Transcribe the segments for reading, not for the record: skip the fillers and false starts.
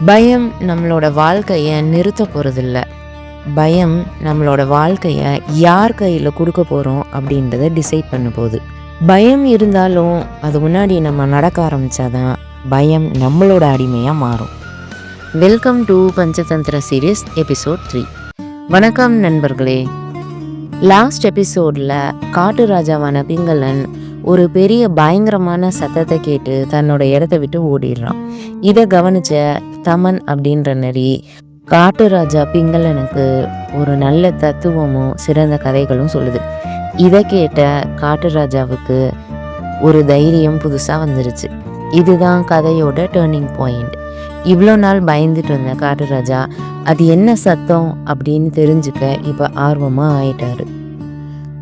பயம் நம்மளோட வாழ்க்கையை நிறுத்த போகிறதில்ல. பயம் நம்மளோட வாழ்க்கையை யார் கையில் கொடுக்க போகிறோம் அப்படின்றத டிசைட் பண்ண போகுது. பயம் இருந்தாலும் அது முன்னாடி நம்ம நடக்க ஆரம்பித்தாதான் பயம் நம்மளோட அடிமையாக மாறும். Welcome to Panchatantra series episode 3. வணக்கம் நண்பர்களே. லாஸ்ட் எபிசோடில் காட்டு ராஜாவான பிங்களன் ஒரு பெரிய பயங்கரமான சத்தத்தை கேட்டு தன்னோட இடத்த விட்டு ஓடிடுறான். இதை கவனிச்ச தமன் அப்படின்ற நரி காட்டு ராஜா பிங்களனுக்கு ஒரு நல்ல தத்துவமும் சிறந்த கதைகளும் சொல்லுது. இதை கேட்ட காட்டு ராஜாவுக்கு ஒரு தைரியம் புதுசாக வந்துருச்சு. இதுதான் கதையோட டேர்னிங் பாயிண்ட். இவ்வளோ நாள் பயந்துட்டு இருந்த காட்டு ராஜா அது என்ன சத்தம் அப்படின்னு தெரிஞ்சுக்க இப்போ ஆர்வமாக ஆயிட்டாரு.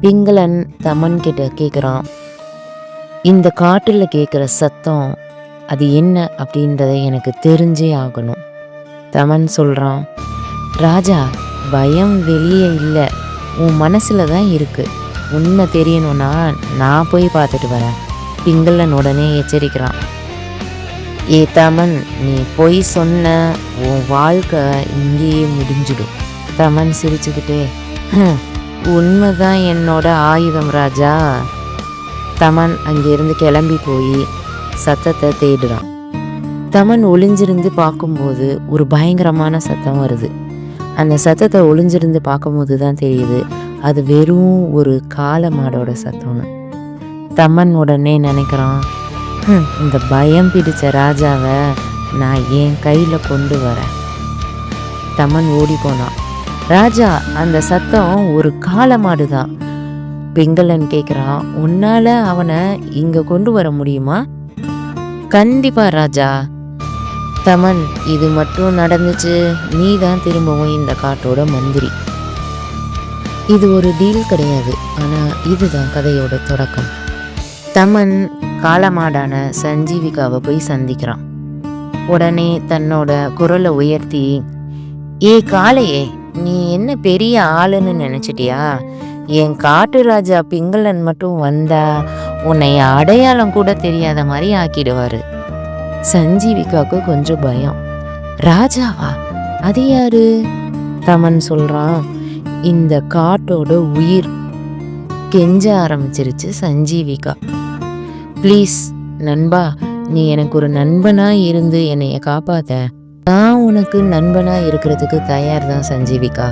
பிங்களன் தமன் கிட்ட கேட்குறான், இந்த காட்டில் கேட்குற சத்தம் அது என்ன அப்படின்றத எனக்கு தெரிஞ்சே ஆகணும். தமன் சொல்கிறான், ராஜா, பயம் வெளியே இல்லை, உன் மனசில் தான் இருக்குது. உண்மை தெரியணும்னா நான் போய் பார்த்துட்டு வரேன். பிங்களன் உடனே எச்சரிக்கிறான். ஏ தமன், நீ பொய் சொன்ன உன் வாழ்க்கை இங்கேயே முடிஞ்சிடும். தமன் சிரிச்சுக்கிட்டே, உண்மைதான் என்னோட ஆயுதம் ராஜா. தமன் அங்கிருந்து கிளம்பி போய் சத்தத்தை தேடுறான். தமன் ஒளிஞ்சிருந்து பார்க்கும்போது ஒரு பயங்கரமான சத்தம் வருது. அந்த சத்தத்தை ஒளிஞ்சிருந்து பார்க்கும்போது தான் தெரியுது அது வெறும் ஒரு காளை மாடோட சத்தம்னு. தமன் உடனே நினைக்கிறான், இந்த பயம் பிடிச்ச ராஜாவை நான் என் கையில் கொண்டு வரேன். தமன் ஓடி போனான். ராஜா, அந்த சத்தம் ஒரு காளை மாடு தான். பிங்களன் கேட்குறான், உன்னால் அவனை இங்கே கொண்டு வர முடியுமா? கண்டிப்பா ராஜா. தமன், இது மட்டும் நடந்துச்சு, நீ தான் திரும்பவும் இந்த காட்டோட மந்திரி. இது ஒரு டீல் கிடையாது, ஆனால் இதுதான் கதையோட தொடக்கம். தமன் காளமாடான சஞ்சீவிகாவை போய் சந்திக்கிறான். உடனே தன்னோட குரலை உயர்த்தி, ஏ காளையே, நீ என்ன பெரிய ஆளுன்னு நினச்சிட்டியா? என் காட்டு ராஜா பிங்களன் மட்டும் வந்தா உன்னை அடையாளம் கூட தெரியாத மாதிரி ஆக்கிடுவாரு. சஞ்சீவிகாவுக்கு கொஞ்சம் பயம். ராஜாவா? அது யாரு? தமன் சொல்றான், இந்த காட்டோட உயிர். கெஞ்ச ஆரம்பிச்சிருச்சு சஞ்சீவிகா. ப்ளீஸ் நண்பா, நீ எனக்கு ஒரு நண்பனா இருந்து என்னைய காப்பாத்த. நான் உனக்கு நண்பனா இருக்கிறதுக்கு தயார் தான் சஞ்சீவிகா.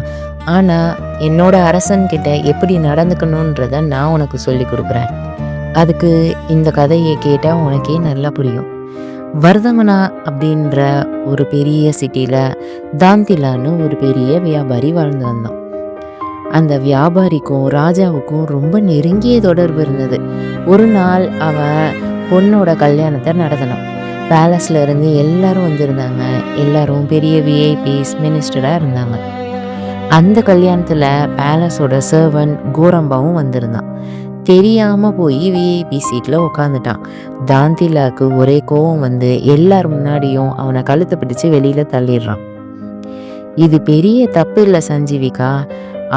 ஆனால் என்னோட அரசன்கிட்ட எப்படி நடந்துக்கணுன்றத நான் உனக்கு சொல்லி கொடுக்குறேன். அதுக்கு இந்த கதையை கேட்டால் உனக்கே நல்லா புரியும். வர்தமனா அப்படின்ற ஒரு பெரிய சிட்டியில் தாந்திலான்னு ஒரு பெரிய வியாபாரி வாழ்ந்து வந்தான். அந்த வியாபாரிக்கும் ராஜாவுக்கும் ரொம்ப நெருங்கிய தொடர்பு இருந்தது. ஒரு நாள் அவன் பொண்ணோட கல்யாணத்தை நடத்தினான். பேலஸ்ல இருந்து எல்லாரும் வந்திருந்தாங்க. எல்லாரும் பெரிய விஐபிஸ், மினிஸ்டராக இருந்தாங்க. அந்த கல்யாணத்தில் பேலஸோட சர்வன்ட் கோரம்பாவும் வந்திருந்தான். தெரியாமல் போய் விஐபி சீட்டில் உட்காந்துட்டான். தாந்திலாவுக்கு ஒரே கோவம் வந்து எல்லார் முன்னாடியும் அவனை கழுத்தை பிடிச்சு வெளியில் தள்ளிடுறான். இது பெரிய தப்பு இல்லை சஞ்சீவிகா,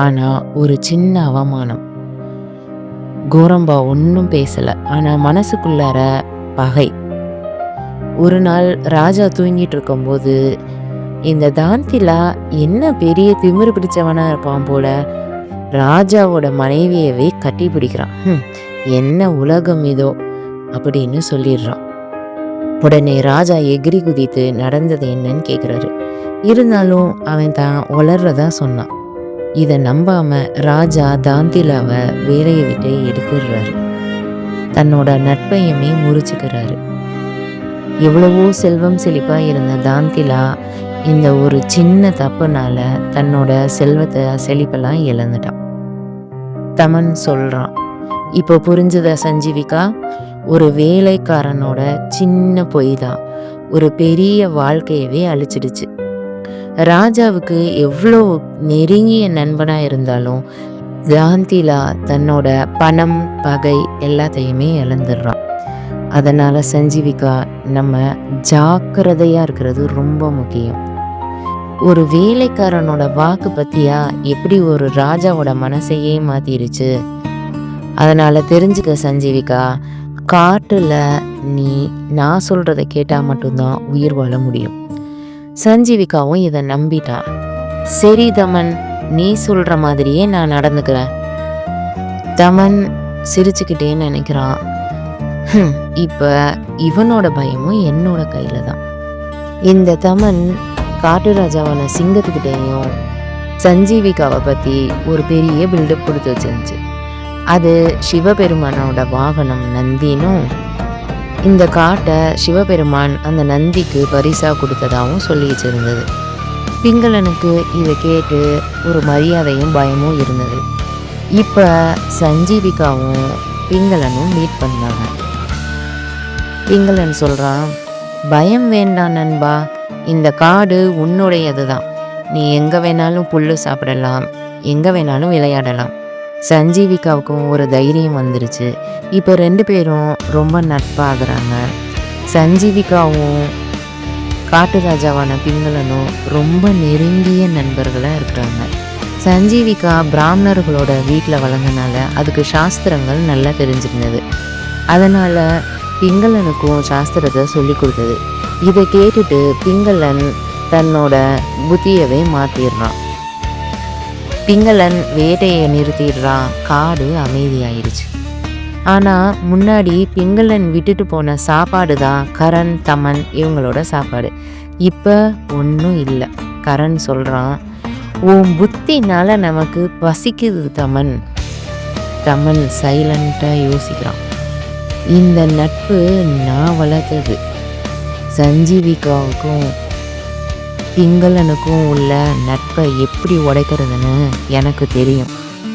ஆனால் ஒரு சின்ன அவமானம். கோரம்பா ஒன்றும் பேசலை, ஆனால் மனசுக்குள்ளார பகை. ஒரு நாள் ராஜா தூங்கிட்டு இருக்கும்போது இந்த தாந்திலா என்ன பெரிய திமிரு பிடிச்சவனா இருப்பான் போல, ராஜாவோட மனைவியவே கட்டி பிடிக்கிறான். என்ன உலகம் இதோ அப்படின்னு சொல்லிடுறான். உடனே ராஜா எகிரி குதித்து நடந்தது என்னன்னு கேட்குறாரு. இருந்தாலும் அவன் தான் உளர்றதா சொன்னான். இதை நம்பாம ராஜா தாந்திலாவை வேலையை விட்டு எடுத்துடுறாரு. தன்னோட நட்பையுமே முறிச்சுக்கிறாரு. எவ்வளவோ செல்வம் செழிப்பா இருந்த தாந்திலா இந்த ஒரு சின்ன தப்புனால தன்னோட செல்வத்தை செழிப்பெல்லாம் இழந்துட்டான். தமன் சொல்றான், இப்போ புரிஞ்சுத சஞ்சீவிகா? ஒரு வேலைக்காரனோட சின்ன பொய் தான் ஒரு பெரிய வாழ்க்கையவே அழிச்சிடுச்சு. ராஜாவுக்கு எவ்வளோ நெருங்கிய நண்பனா இருந்தாலும் தாந்திலா தன்னோட பணம், பகை எல்லாத்தையுமே இழந்துடுறான். அதனால சஞ்சீவிகா, நம்ம ஜாக்கிரதையா இருக்கிறது ரொம்ப முக்கியம். ஒரு வேலைக்காரனோட வாக்கு பத்தியா எப்படி ஒரு ராஜாவோட மனசையே மாத்திருச்சு. அதனால தெரிஞ்சுக்க சஞ்சீவிகா, காட்டுல நீ நான் சொல்றதை கேட்டா மட்டும்தான் உயிர் வாழ முடியும். சஞ்சீவிகாவும் இதை நம்பிட்டா. சரி தமன், நீ சொல்ற மாதிரியே நான் நடந்துக்கிறேன். தமன் சிரிச்சுக்கிட்டே நினைக்கிறான், இப்ப இவனோட பயமும் என்னோட கையில தான். இந்த தமன் காட்டு ராஜாவான சிங்கத்துக்கிட்டேயும் சஞ்சீவிகாவை பற்றி ஒரு பெரிய பில்டப் கொடுத்து வச்சிருந்துச்சு. அது சிவபெருமானோட வாகனம் நந்தினும், இந்த காட்டை சிவபெருமான் அந்த நந்திக்கு பரிசாக கொடுத்ததாகவும் சொல்லி வச்சிருந்தது. பிங்களனுக்கு இதை கேட்டு ஒரு மரியாதையும் பயமும் இருந்தது. இப்போ சஞ்சீவிகாவும் பிங்களனும் மீட் பண்ணாங்க. பிங்களன் சொல்கிறான், பயம் வேண்டாம் நண்பா, இந்த காடு உன்னுடையது தான். நீ எங்கே வேணாலும் புல் சாப்பிடலாம், எங்கே வேணாலும் விளையாடலாம். சஞ்சீவிகாவுக்கும் ஒரு தைரியம் வந்துருச்சு. இப்போ 2 பேரும் ரொம்ப நட்பாகிறாங்க. சஞ்சீவிகாவும் காட்டு ராஜாவான பிங்களனும் ரொம்ப நெருங்கிய நண்பர்களாக இருக்கிறாங்க. சஞ்சீவிகா பிராமணர்களோட வீட்டில் வளர்ந்தனால அதுக்கு சாஸ்திரங்கள் நல்லா தெரிஞ்சிருந்தது. அதனால் பிங்களனுக்கும் சாஸ்திரத்தை சொல்லி கொடுத்தது. இதை கேட்டுட்டு பிங்களன் தன்னோட புத்தியவே மாற்றிடுறான். பிங்களன் வேட்டையை நிறுத்திடுறான். காடு அமைதியாயிருச்சு. ஆனால் முன்னாடி பிங்களன் விட்டுட்டு போன சாப்பாடு தான் கரண், தமன் இவங்களோட சாப்பாடு. இப்போ ஒன்றும் இல்லை. கரண் சொல்கிறான், உன் புத்தினால நமக்கு பசிக்குது தமன். தமன் சைலண்ட்டாக யோசிக்கிறான். இந்த நட்பு நான் வளர்த்தது. சஞ்சீவிகாவுக்கும் பிங்களனுக்கும் உள்ள நட்பை எப்படி உடைக்கிறதுன்னு எனக்கு தெரியும்.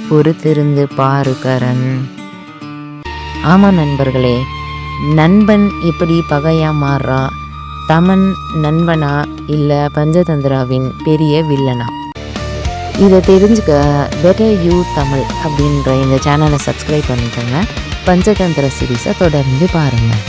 பொறுத்திருந்து பாரு கரண். ஆமாம் நண்பர்களே, நண்பன் எப்படி பகையாக மாறுறா? தமன் நண்பனா இல்லை பஞ்சதந்திராவின் பெரிய வில்லனா? இதை தெரிஞ்சுக்க பெட்டர் யூ தமிழ் அப்படின்ற இந்த சேனலை சப்ஸ்கிரைப் பண்ணிக்கோங்க. பஞ்சதந்திர சீரீஸை தொடர்ந்து பாருங்கள்.